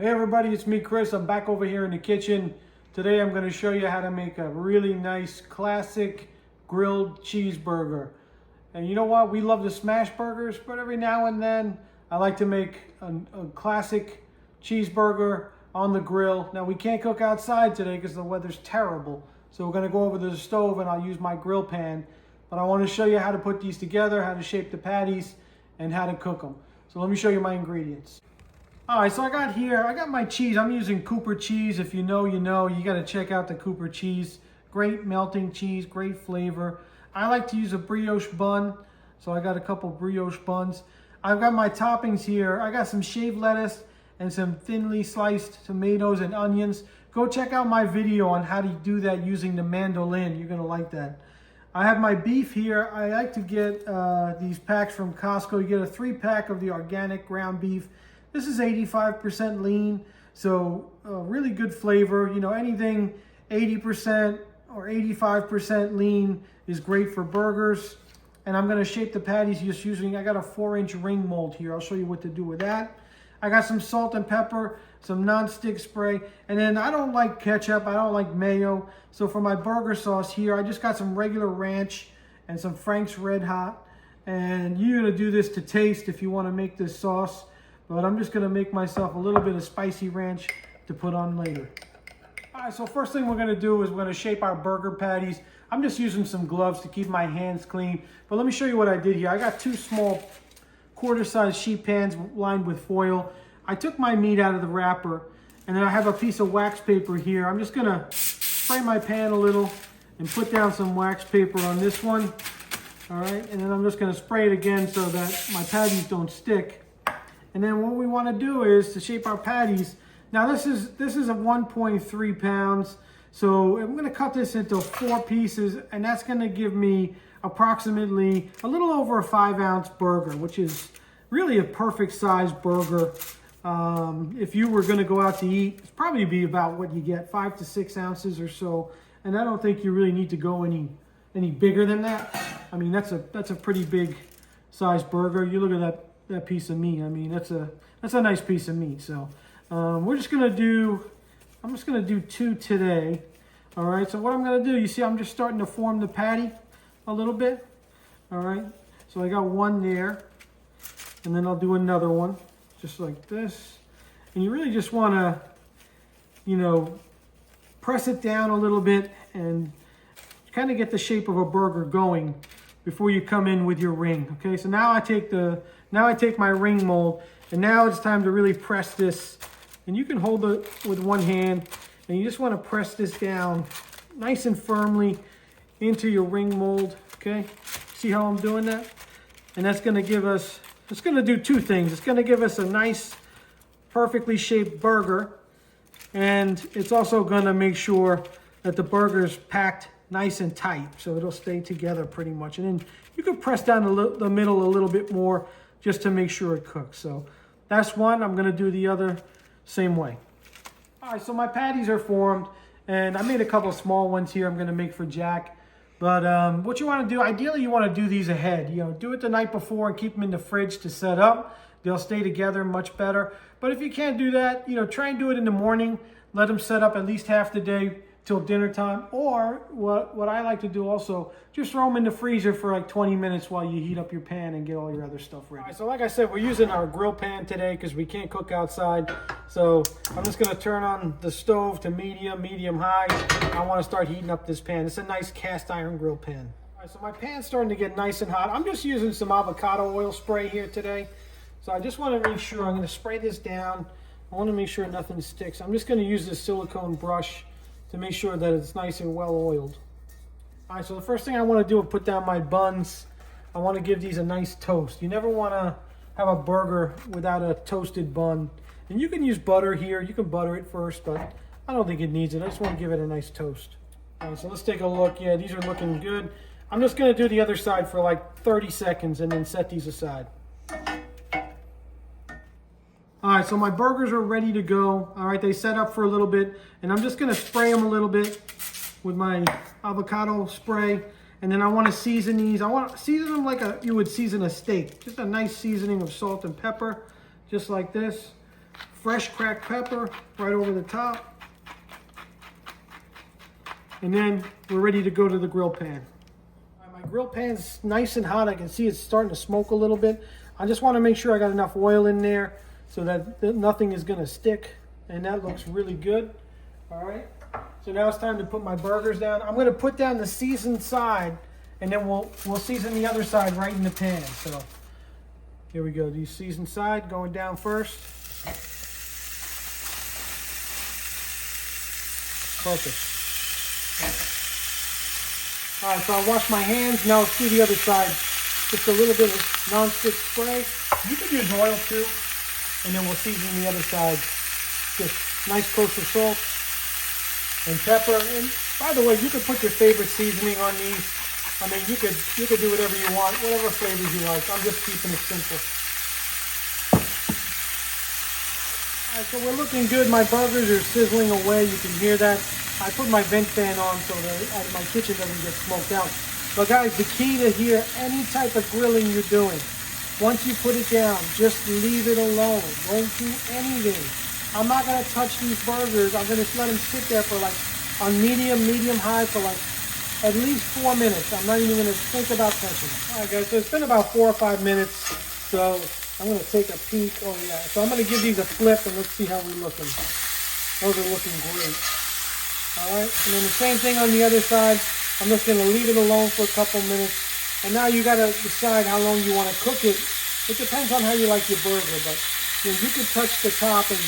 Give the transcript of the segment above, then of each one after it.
Hey everybody, it's me Chris. I'm back over here in the kitchen. Today I'm going to show you how to make a really nice classic grilled cheeseburger. And you know what? We love the smash burgers, but every now and then I like to make a classic cheeseburger on the grill. Now we can't cook outside today because the weather's terrible. So we're going to go over to the stove and I'll use my grill pan. But I want to show you how to put these together, how to shape the patties, and how to cook them. So let me show you my ingredients. All right, so I got my cheese. I'm using Cooper cheese. If you know, you know. You got to check out the Cooper cheese. Great melting cheese, great flavor. I like to use a brioche bun, so I got a couple brioche buns. I've got my toppings here. I got some shaved lettuce and some thinly sliced tomatoes and onions. Go check out my video on how to do that using the mandolin. You're gonna like that. I have my beef here. I like to get these packs from Costco. You get a 3-pack of the organic ground beef. This is 85% lean, so really good flavor. You know, anything 80% or 85% lean is great for burgers. And I'm gonna shape the patties just using, I got a 4-inch ring mold here. I'll show you what to do with that. I got some salt and pepper, some non-stick spray, and then I don't like ketchup, I don't like mayo. So for my burger sauce here, I just got some regular ranch and some Frank's Red Hot. And you're gonna do this to taste if you wanna make this sauce. But I'm just gonna make myself a little bit of spicy ranch to put on later. All right, so first thing we're gonna do is we're gonna shape our burger patties. I'm just using some gloves to keep my hands clean. But let me show you what I did here. I got 2 small quarter-size sheet pans lined with foil. I took my meat out of the wrapper, and then I have a piece of wax paper here. I'm just gonna spray my pan a little and put down some wax paper on this one. All right, and then I'm just gonna spray it again so that my patties don't stick. And then what we want to do is to shape our patties. Now this is a 1.3 pounds. So I'm going to cut this into 4 pieces, and that's going to give me approximately a little over a 5-ounce burger, which is really a perfect size burger. If you were going to go out to eat, it's probably be about what you get, 5 to 6 ounces or so. And I don't think you really need to go any bigger than that. I mean, that's a pretty big size burger. You look at that piece of meat. I mean, that's a nice piece of meat. So I'm just gonna do 2 today. All right, so what I'm gonna do, you see I'm just starting to form the patty a little bit. All right, so I got 1 there, and then I'll do another one just like this. And you really just want to, you know, press it down a little bit and kind of get the shape of a burger going before you come in with your ring. Okay, so now I take my ring mold, and now it's time to really press this. And you can hold it with one hand, and you just want to press this down nice and firmly into your ring mold. Okay, see how I'm doing that? And that's going to give us, it's going to do 2 things. It's going to give us a nice, perfectly shaped burger, and it's also going to make sure that the burger's packed nice and tight, so it'll stay together pretty much. And then you can press down the middle a little bit more just to make sure it cooks. So that's one. I'm gonna do the other same way. All right, so my patties are formed, and I made a couple of small ones here I'm gonna make for Jack. But what you wanna do, ideally you wanna do these ahead. You know, do it the night before and keep them in the fridge to set up. They'll stay together much better. But if you can't do that, you know, try and do it in the morning. Let them set up at least half the day till dinner time. Or what I like to do also, just throw them in the freezer for like 20 minutes while you heat up your pan and get all your other stuff ready. All right, so like I said, we're using our grill pan today because we can't cook outside. So I'm just gonna turn on the stove to medium high. I wanna start heating up this pan. It's a nice cast iron grill pan. All right, so my pan's starting to get nice and hot. I'm just using some avocado oil spray here today. So I just wanna make sure, I'm gonna spray this down. I wanna make sure nothing sticks. I'm just gonna use this silicone brush to make sure that it's nice and well oiled. All right, so the first thing I want to do is put down my buns. I want to give these a nice toast. You never want to have a burger without a toasted bun. And you can use butter here. You can butter it first, but I don't think it needs it. I just want to give it a nice toast. All right, so let's take a look. Yeah, these are looking good. I'm just going to do the other side for like 30 seconds and then set these aside. All right, so my burgers are ready to go. All right, they set up for a little bit, and I'm just gonna spray them a little bit with my avocado spray, and then I wanna season these. I wanna season them like you would season a steak. Just a nice seasoning of salt and pepper, just like this. fresh cracked pepper right over the top. And then we're ready to go to the grill pan. My grill pan's nice and hot. I can see it's starting to smoke a little bit. I just want to make sure I got enough oil in there so that nothing is going to stick. And that looks really good. All right. So now it's time to put my burgers down. I'm going to put down the seasoned side, and then we'll season the other side right in the pan. So here we go. The seasoned side going down first. Perfect. All right, so I washed my hands. Now let's do the other side. Just a little bit of nonstick spray. You could use oil too. And then we'll season the other side. Just nice kosher salt and pepper. And by the way, you could put your favorite seasoning on these. I mean, you could do whatever you want, whatever flavors you like. I'm just keeping it simple. All right, so we're looking good. My burgers are sizzling away. You can hear that. I put my vent fan on so that my kitchen doesn't get smoked out. But guys, the key to here, any type of grilling you're doing, once you put it down, just leave it alone. Don't do anything. I'm not going to touch these burgers. I'm going to let them sit there for like on medium high for like at least 4 minutes. I'm not even going to think about touching them. All right, guys, so it's been about 4 or 5 minutes. So I'm going to take a peek. Oh, yeah. So I'm going to give these a flip and let's see how we're looking. Those are looking great. All right, and then the same thing on the other side. I'm just going to leave it alone for a couple minutes. And now you got to decide how long you want to cook it. It depends on how you like your burger, but you can touch the top and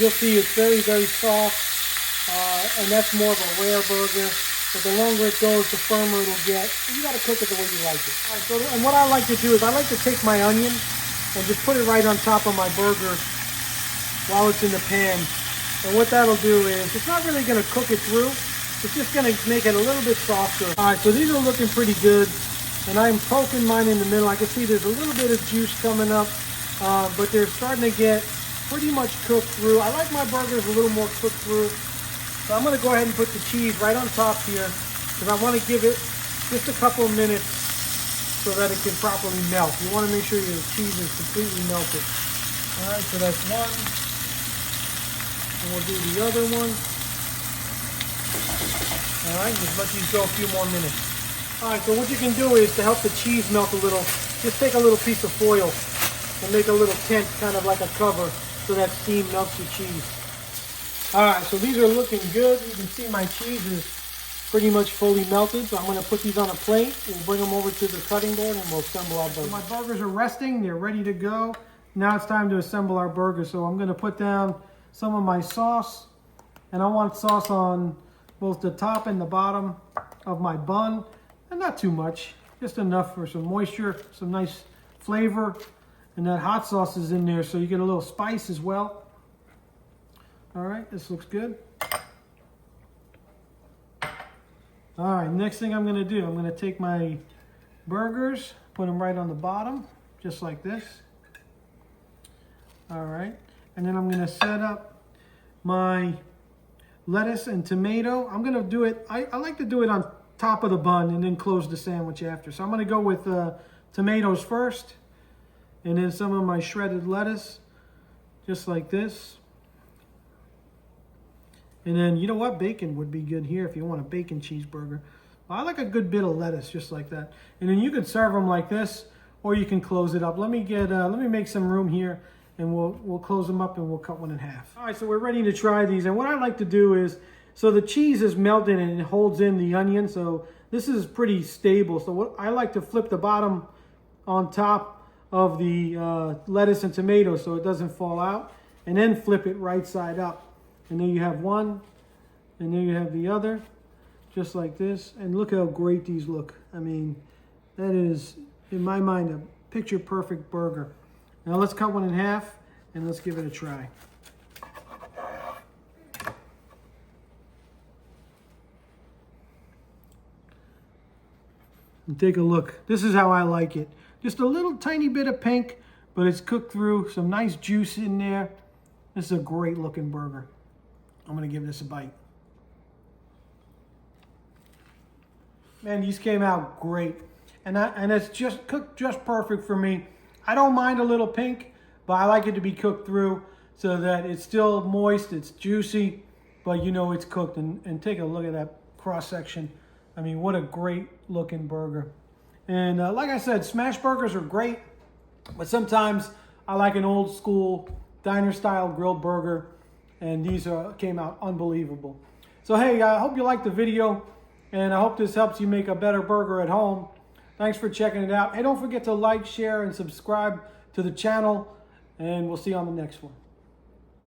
you'll see it's very, very soft. And that's more of a rare burger. But the longer it goes, the firmer it'll get. You got to cook it the way you like it. All right, so, and what I like to do is I like to take my onion and just put it right on top of my burger while it's in the pan. And what that'll do is, it's not really going to cook it through. It's just going to make it a little bit softer. All right, so these are looking pretty good. And I'm poking mine in the middle. I can see there's a little bit of juice coming up. But they're starting to get pretty much cooked through. I like my burgers a little more cooked through. So I'm going to go ahead and put the cheese right on top here. Because I want to give it just a couple of minutes so that it can properly melt. You want to make sure your cheese is completely melted. All right, so that's one. And we'll do the other one. All right, just let these go a few more minutes. All right, so what you can do is to help the cheese melt a little, just take a little piece of foil and make a little tent, kind of like a cover, so that steam melts the cheese. All right, so these are looking good. You can see my cheese is pretty much fully melted. So I'm going to put these on a plate. We'll bring them over to the cutting board and we'll assemble our burgers. So my burgers are resting. They're ready to go. Now it's time to assemble our burgers. So I'm going to put down some of my sauce. And I want sauce on both the top and the bottom of my bun. And not too much. Just enough for some moisture, some nice flavor. And that hot sauce is in there so you get a little spice as well. All right, this looks good. All right, next thing I'm gonna do, I'm gonna take my burgers, put them right on the bottom, just like this. All right, and then I'm gonna set up my lettuce and tomato. I'm gonna do it, I like to do it on top of the bun and then close the sandwich after. So I'm gonna go with tomatoes first, and then some of my shredded lettuce, just like this. And then, you know what? Bacon would be good here if you want a bacon cheeseburger. Well, I like a good bit of lettuce, just like that. And then you can serve them like this, or you can close it up. Let me make some room here, and we'll close them up and we'll cut one in half. All right, so we're ready to try these. And what I like to do is, so the cheese is melted and it holds in the onion. So this is pretty stable. So what I like to flip the bottom on top of the lettuce and tomato so it doesn't fall out, and then flip it right side up. And then you have one, and then you have the other, just like this. And look how great these look. I mean, that is, in my mind, a picture-perfect burger. Now let's cut one in half, and let's give it a try. And take a look. This is how I like it. Just a little tiny bit of pink, but it's cooked through, some nice juice in there. This is a great looking burger. I'm gonna give this a bite. Man, these came out great. And it's just cooked just perfect for me. I don't mind a little pink, but I like it to be cooked through. so that it's still moist, it's juicy, but you know it's cooked. And take a look at that cross section. I mean, what a great looking burger. And like I said, smash burgers are great, but sometimes I like an old school diner style grilled burger, and these came out unbelievable. So hey, I hope you liked the video, and I hope this helps you make a better burger at home. Thanks for checking it out. Hey, don't forget to like, share, and subscribe to the channel, and we'll see you on the next one.